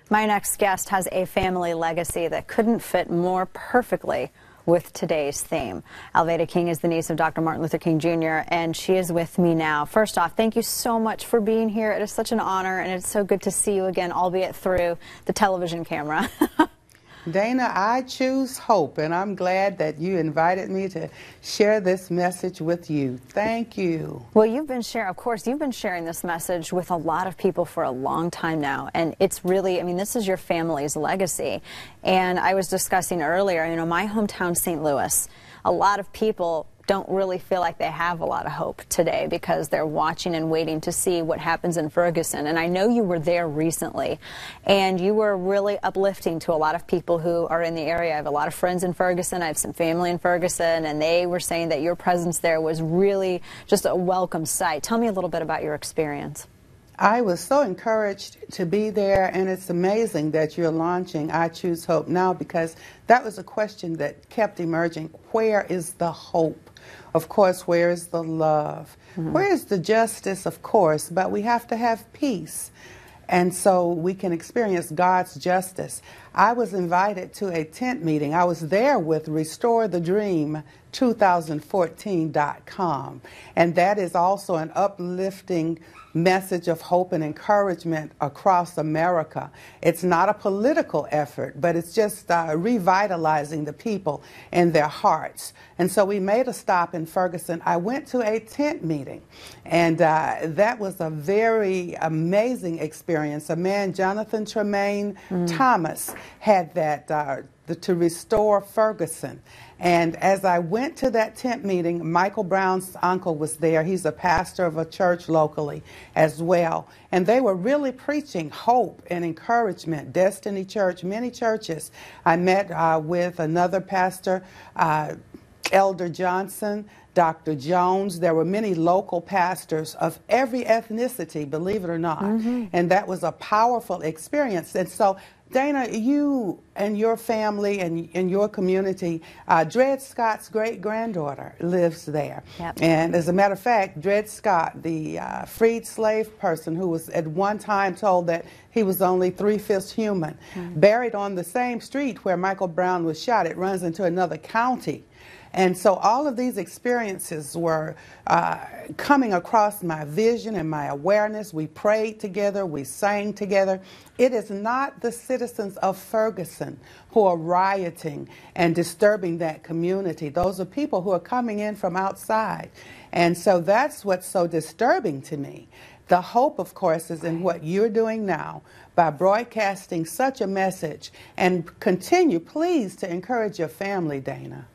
My next guest has a family legacy that couldn't fit more perfectly with today's theme. Alveda King is the niece of Dr. Martin Luther King Jr., and she is with me now. First off, thank you so much for being here. It is such an honor, and it's so good to see you again, albeit through the television camera. Dana, I choose hope, and I'm glad that you invited me to share this message with you. Thank you. Well, you've been sharing this message with a lot of people for a long time now, and it's really, I mean, this is your family's legacy. And I was discussing earlier, you know, my hometown, St. Louis, a lot of people don't really feel like they have a lot of hope today because they're watching and waiting to see what happens in Ferguson. And I know you were there recently, and you were really uplifting to a lot of people who are in the area. I have a lot of friends in Ferguson. I have some family in Ferguson, and they were saying that your presence there was really just a welcome sight. Tell me a little bit about your experience. I was so encouraged to be there, and it's amazing that you're launching I Choose Hope now, because that was a question that kept emerging. Where is the hope? Of course, where is the love? Where is the justice? Of course, but we have to have peace. And so we can experience God's justice. I was invited to a tent meeting. I was there with RestoreTheDream2014.com. And that is also an uplifting message of hope and encouragement across America. It's not a political effort, but it's just revitalizing the people in their hearts. And so we made a stop in Ferguson. I went to a tent meeting, and that was a very amazing experience. A man, Jonathan Tremaine Thomas, had that to restore Ferguson. And as I went to that tent meeting, Michael Brown's uncle was there. He's a pastor of a church locally as well. And they were really preaching hope and encouragement. Destiny Church, many churches. I met with another pastor, Elder Johnson, Dr. Jones. There were many local pastors of every ethnicity, believe it or not. And that was a powerful experience. And so, Dana, you and your family and in your community, Dred Scott's great-granddaughter lives there. And as a matter of fact, Dred Scott, the freed slave person who was at one time told that he was only 3/5 human, buried on the same street where Michael Brown was shot. It runs into another county. And so all of these experiences were coming across my vision and my awareness. We prayed together. We sang together. It is not the citizens of Ferguson who are rioting and disturbing that community. Those are people who are coming in from outside. And so that's what's so disturbing to me. The hope, of course, is in what you're doing now by broadcasting such a message. And continue, please, to encourage your family, Dana.